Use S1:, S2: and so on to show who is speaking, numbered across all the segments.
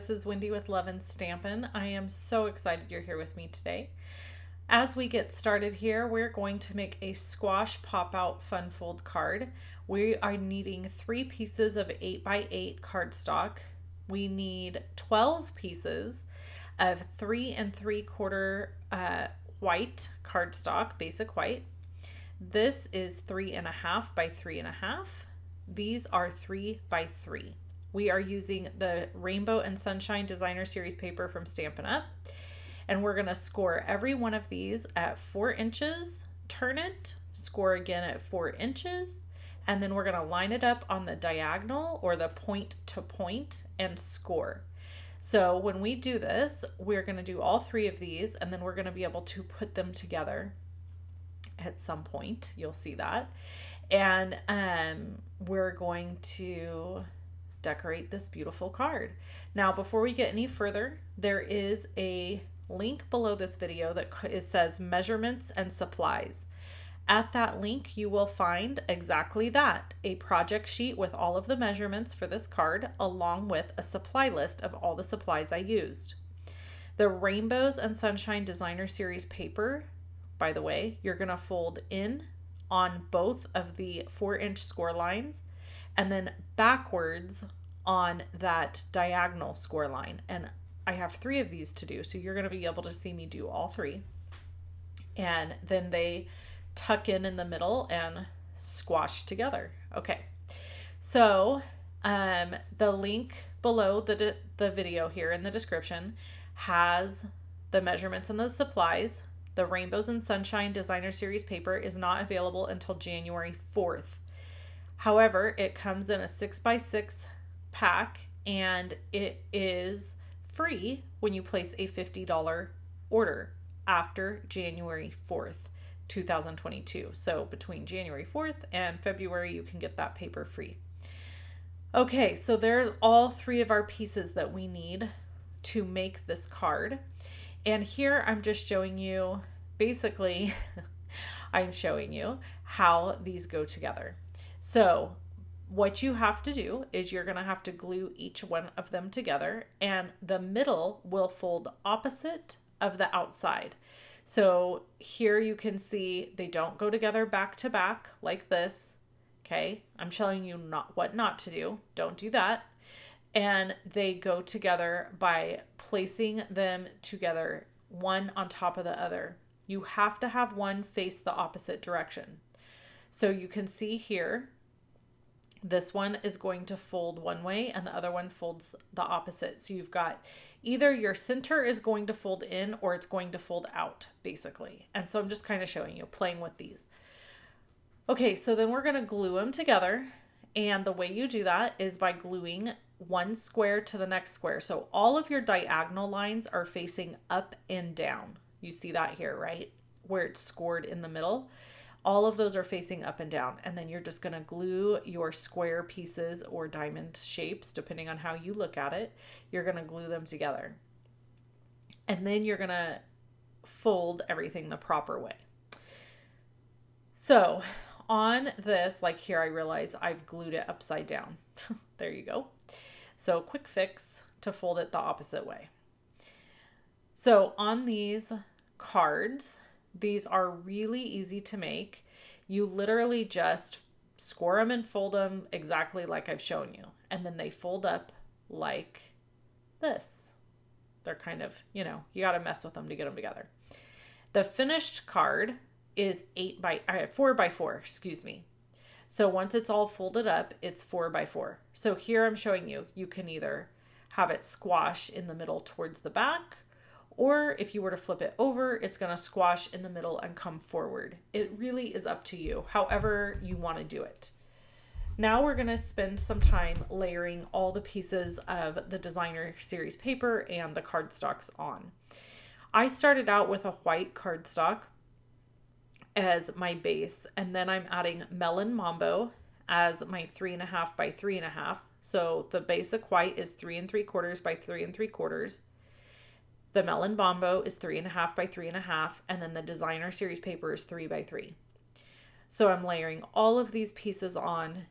S1: this is Wendy with Love and Stampin'. I am so excited you're here with me today. As we get started here, we're going to make a squash pop-out fun fold card. We are needing 3 pieces of 8x8 cardstock. We need 12 pieces of 3 3/4 white cardstock, basic white. This is 3.5 by 3.5. These are 3 by 3. We are using the Rainbow and Sunshine Designer Series paper from Stampin' Up. And we're going to score every one of these at 4 inches, turn it, score again at 4 inches, and then we're going to line it up on the diagonal or the point to point and score. So when we do this, we're going to do all 3 of these, and then we're going to be able to put them together at some point. You'll see that. And we're going to decorate this beautiful card. Now, before we get any further, there is a link below this video that it says measurements and supplies. At that link, you will find exactly that, a project sheet with all of the measurements for this card, along with a supply list of all the supplies I used. The Rainbows and Sunshine Designer Series paper, by the way, you're going to fold in on both of the 4-inch score lines and then backwards on that diagonal score line. And I have 3 of these to do, so you're going to be able to see me do all 3. And then they tuck in the middle and squash together. Okay, so the link below the video here in the description has the measurements and the supplies. The Rainbows and Sunshine Designer Series paper is not available until January 4th. However, it comes in a 6x6 pack, and it is free when you place a $50 order after January 4th, 2022. So between January 4th and February, you can get that paper free. Okay, so there's all 3 of our pieces that we need to make this card. And here I'm just showing you, basically, I'm showing you how these go together. So what you have to do is you're going to have to glue each one of them together, and the middle will fold opposite of the outside. So here you can see they don't go together back to back like this. Okay, I'm showing you what not to do. Don't do that. And they go together by placing them together one on top of the other. You have to have one face the opposite direction. So you can see here, this one is going to fold one way and the other one folds the opposite. So you've got either your center is going to fold in or it's going to fold out, basically. And so I'm just kind of showing you, playing with these. Okay, so then we're going to glue them together. And the way you do that is by gluing one square to the next square. So all of your diagonal lines are facing up and down. You see that here, right? Where it's scored in the middle. All of those are facing up and down. And then you're just going to glue your square pieces or diamond shapes, depending on how you look at it. You're going to glue them together. And then you're going to fold everything the proper way. So on this, like here, I realize I've glued it upside down. There you go. So quick fix to fold it the opposite way. So on these cards, these are really easy to make. You literally just score them and fold them exactly like I've shown you. And then they fold up like this. They're kind of, you got to mess with them to get them together. The finished card is 4 by 4, excuse me. So once it's all folded up, it's 4 by 4. So here I'm showing you, you can either have it squash in the middle towards the back, or if you were to flip it over, it's going to squash in the middle and come forward. It really is up to you, however you want to do it. Now we're going to spend some time layering all the pieces of the Designer Series paper and the cardstocks on. I started out with a white cardstock as my base, and then I'm adding Melon Mambo as my 3.5 by 3.5. So the basic white is 3 3/4 by 3 3/4. The Melon Mambo is 3.5 by 3.5, and then the Designer Series paper is 3 by 3. So I'm layering all of these pieces on,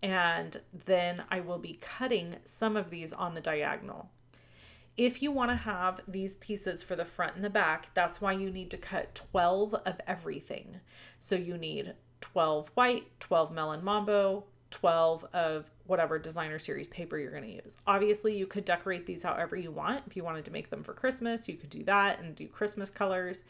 S1: and then I will be cutting some of these on the diagonal. if you want to have these pieces for the front and the back, that's why you need to cut 12 of everything. So you need 12 white, 12 melon mambo, 12 of whatever designer series paper you're going to use. Obviously, you could decorate these however you want. If you wanted to make them for Christmas, you could do that and do Christmas colors.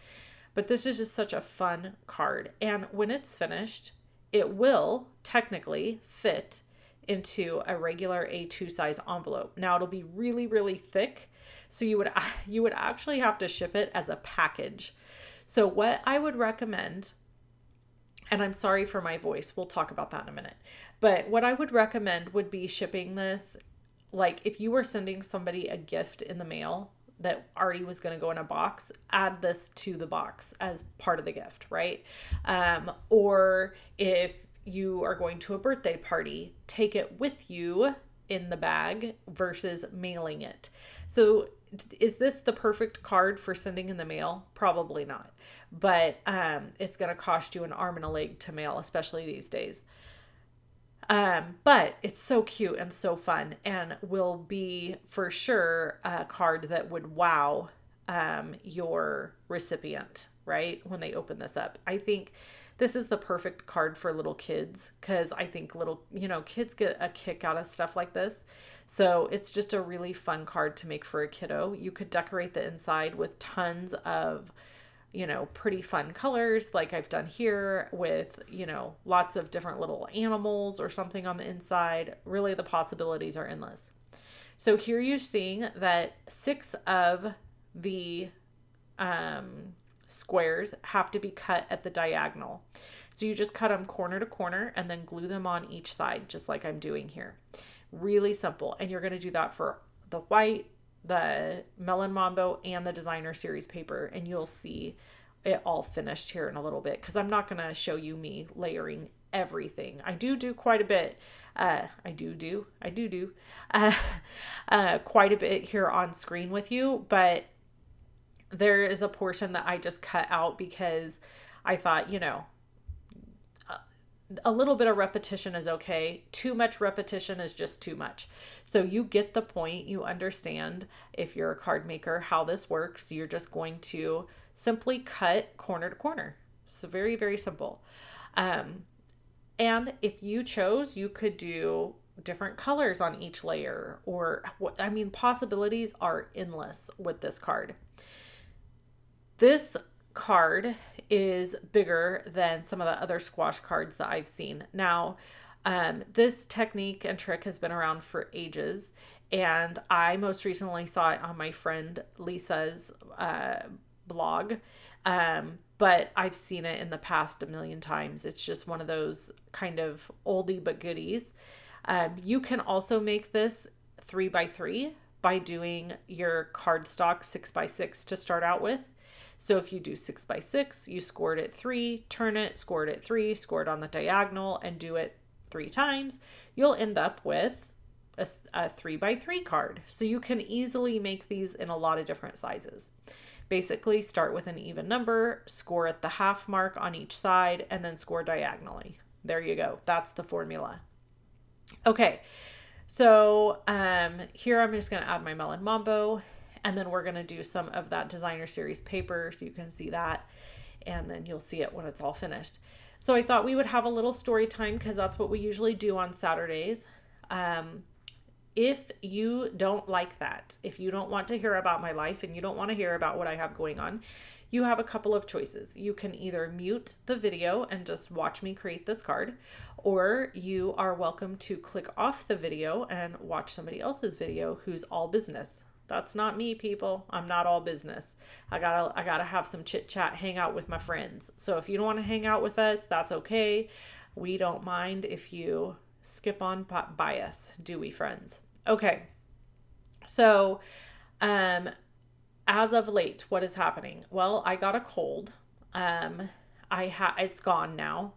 S1: But this is just such a fun card. And when it's finished, it will technically fit into a regular A2 size envelope. Now it'll be really, really thick. So you would actually have to ship it as a package. So what I would recommend, and I'm sorry for my voice, we'll talk about that in a minute. But what I would recommend would be shipping this, like if you were sending somebody a gift in the mail that already was going to go in a box, add this to the box as part of the gift, right? Or if you are going to a birthday party, take it with you in the bag versus mailing it. So is this the perfect card for sending in the mail? Probably not. But it's going to cost you an arm and a leg to mail, especially these days. But it's so cute and so fun, and will be for sure a card that would wow your recipient, right? When they open this up. I think this is the perfect card for little kids, because I think kids get a kick out of stuff like this. So it's just a really fun card to make for a kiddo. You could decorate the inside with tons of, pretty fun colors like I've done here with, lots of different little animals or something on the inside. Really, the possibilities are endless. So here you're seeing that 6 of the squares have to be cut at the diagonal. So you just cut them corner to corner and then glue them on each side, just like I'm doing here. Really simple. And you're going to do that for the white, the melon mambo, and the designer series paper. And you'll see it all finished here in a little bit, because I'm not going to show you me layering everything. I do quite a bit. I do quite a bit here on screen with you, but there is a portion that I just cut out because I thought, a little bit of repetition is okay. Too much repetition is just too much. So you get the point. You understand, if you're a card maker, how this works. You're just going to simply cut corner to corner. So very, very simple. And if you chose, you could do different colors on each layer, possibilities are endless with this card. This card is bigger than some of the other squash cards that I've seen. Now, this technique and trick has been around for ages, and I most recently saw it on my friend Lisa's blog, but I've seen it in the past a million times. It's just one of those kind of oldie but goodies. You can also make this 3x3 by doing your cardstock 6x6 to start out with. So if you do 6x6, you score it at 3, turn it, score it at 3, score it on the diagonal, and do it 3 times, you'll end up with a 3x3 card. So you can easily make these in a lot of different sizes. Basically, start with an even number, score at the half mark on each side, and then score diagonally. There you go. That's the formula. Okay, so here I'm just going to add my melon mambo. And then we're going to do some of that designer series paper, so you can see that. And then you'll see it when it's all finished. So I thought we would have a little story time, because that's what we usually do on Saturdays. If you don't like that, if you don't want to hear about my life and you don't want to hear about what I have going on, you have a couple of choices. You can either mute the video and just watch me create this card, or you are welcome to click off the video and watch somebody else's video who's all business. That's not me, people. I'm not all business. I gotta have some chit chat, hang out with my friends. So if you don't want to hang out with us, that's okay. We don't mind if you skip on by us, do we, friends? Okay. So, as of late, what is happening? Well, I got a cold. It's gone now.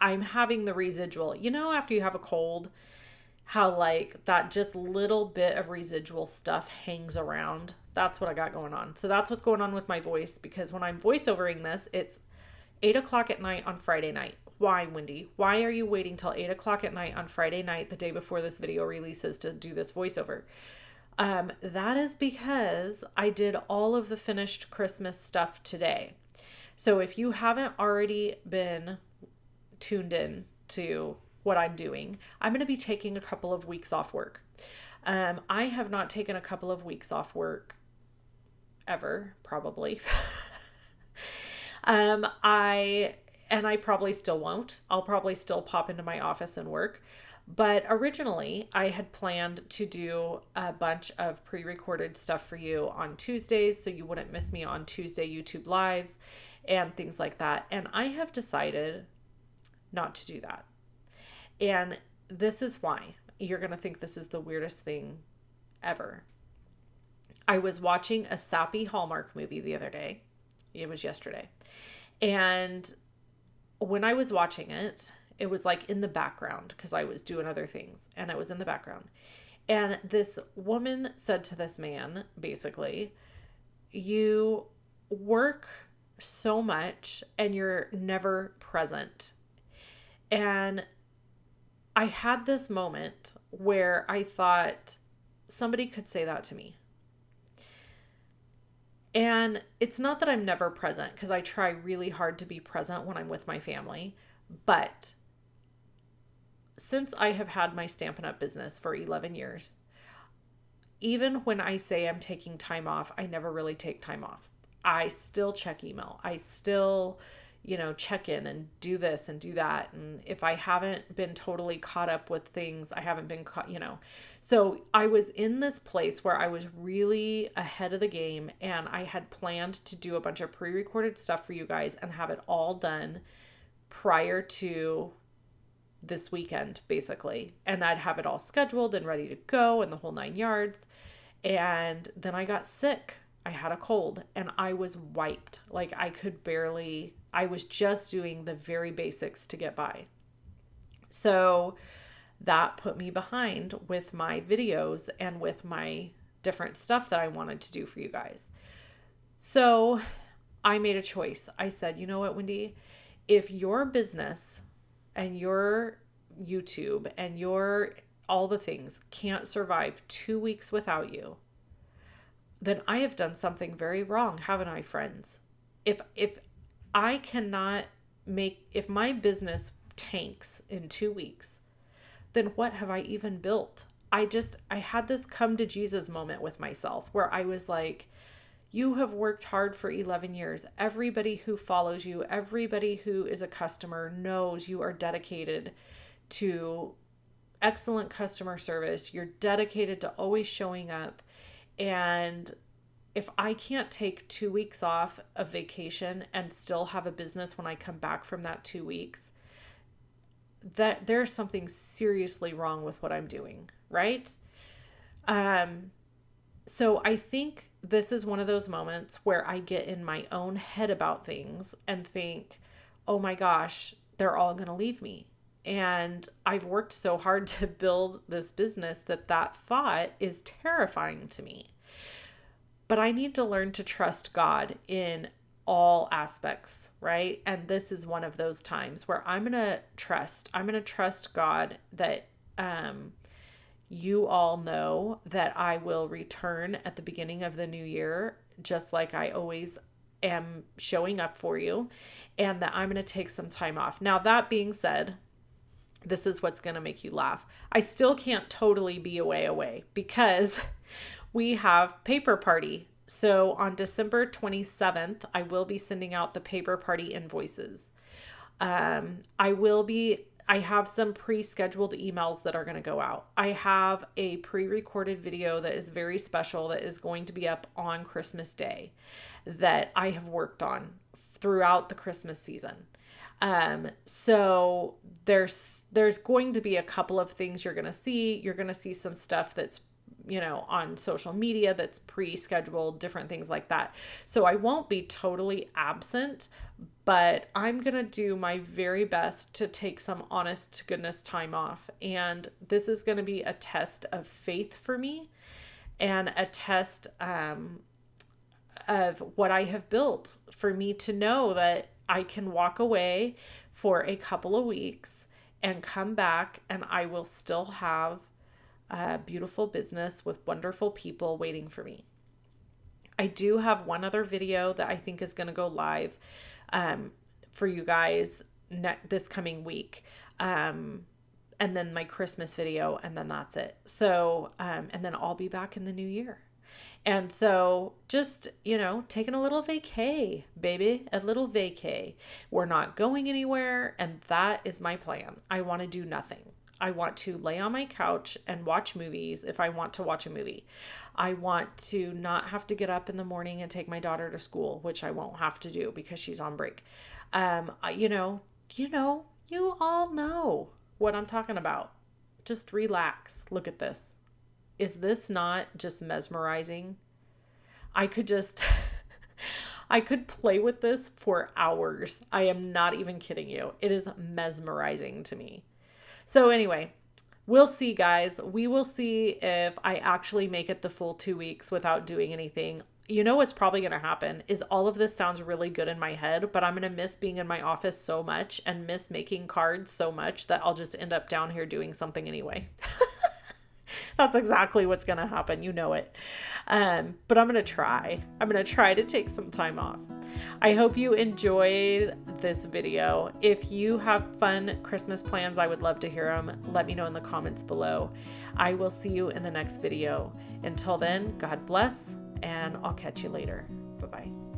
S1: I'm having the residual. After you have a cold, how like that just little bit of residual stuff hangs around. That's what I got going on. So that's what's going on with my voice, because when I'm voiceovering this, it's 8 o'clock at night on Friday night. Why, Wendy? Why are you waiting till 8 o'clock at night on Friday night, the day before this video releases, to do this voiceover? That is because I did all of the finished Christmas stuff today. So if you haven't already been tuned in to what I'm doing, I'm going to be taking a couple of weeks off work. I have not taken a couple of weeks off work ever, probably. I probably still won't. I'll probably still pop into my office and work. But originally, I had planned to do a bunch of pre-recorded stuff for you on Tuesdays, so you wouldn't miss me on Tuesday YouTube Lives and things like that. And I have decided not to do that. And this is why. You're going to think this is the weirdest thing ever. I was watching a sappy Hallmark movie the other day. It was yesterday. And when I was watching it, it was like in the background because I was doing other things and it was in the background. And this woman said to this man, basically, you work so much and you're never present. And I had this moment where I thought somebody could say that to me. And it's not that I'm never present, because I try really hard to be present when I'm with my family. But since I have had my Stampin' Up! Business for 11 years, even when I say I'm taking time off, I never really take time off. I still check email. I still, check in and do this and do that. And if I haven't been totally caught up with things, I haven't been caught, So I was in this place where I was really ahead of the game, and I had planned to do a bunch of pre-recorded stuff for you guys and have it all done prior to this weekend, basically. And I'd have it all scheduled and ready to go and the whole 9 yards. And then I got sick. I had a cold and I was wiped. Like I was just doing the very basics to get by. So that put me behind with my videos and with my different stuff that I wanted to do for you guys. So I made a choice. I said, you know what, Wendy, if your business and your YouTube and your all the things can't survive 2 weeks without you, then I have done something very wrong, haven't I, friends? If I cannot if my business tanks in 2 weeks, then what have I even built? I had this come to Jesus moment with myself where I was like, you have worked hard for 11 years. Everybody who follows you, everybody who is a customer knows you are dedicated to excellent customer service. You're dedicated to always showing up. And if I can't take 2 weeks off of vacation and still have a business when I come back from that 2 weeks, that there's something seriously wrong with what I'm doing, right? So I think this is one of those moments where I get in my own head about things and think, oh my gosh, they're all going to leave me. And I've worked so hard to build this business that thought is terrifying to me. But I need to learn to trust God in all aspects, right? And this is one of those times where I'm going to trust God that you all know that I will return at the beginning of the new year, just like I always am showing up for you, and that I'm going to take some time off. Now, that being said, this is what's going to make you laugh. I still can't totally be away because we have paper party. So on December 27th, I will be sending out the paper party invoices. I have some pre-scheduled emails that are going to go out. I have a pre-recorded video that is very special that is going to be up on Christmas Day that I have worked on throughout the Christmas season. So there's going to be a couple of things you're going to see. You're going to see some stuff that's, on social media that's pre-scheduled, different things like that. So I won't be totally absent, but I'm going to do my very best to take some honest to goodness time off. And this is going to be a test of faith for me and a test, of what I have built for me to know that I can walk away for a couple of weeks and come back and I will still have a beautiful business with wonderful people waiting for me. I do have one other video that I think is going to go live for you guys this coming week. And then my Christmas video, and then that's it. So, and then I'll be back in the new year. And so just, taking a little vacay, baby, a little vacay. We're not going anywhere. And that is my plan. I want to do nothing. I want to lay on my couch and watch movies if I want to watch a movie. I want to not have to get up in the morning and take my daughter to school, which I won't have to do because she's on break. You all know what I'm talking about. Just relax. Look at this. Is this not just mesmerizing? I could play with this for hours. I am not even kidding you. It is mesmerizing to me. So anyway, we'll see, guys. We will see if I actually make it the full 2 weeks without doing anything. You know what's probably going to happen is all of this sounds really good in my head, but I'm going to miss being in my office so much and miss making cards so much that I'll just end up down here doing something anyway. That's exactly what's going to happen. You know it. But I'm going to try. I'm going to try to take some time off. I hope you enjoyed this video. If you have fun Christmas plans, I would love to hear them. Let me know in the comments below. I will see you in the next video. Until then, God bless, and I'll catch you later. Bye-bye.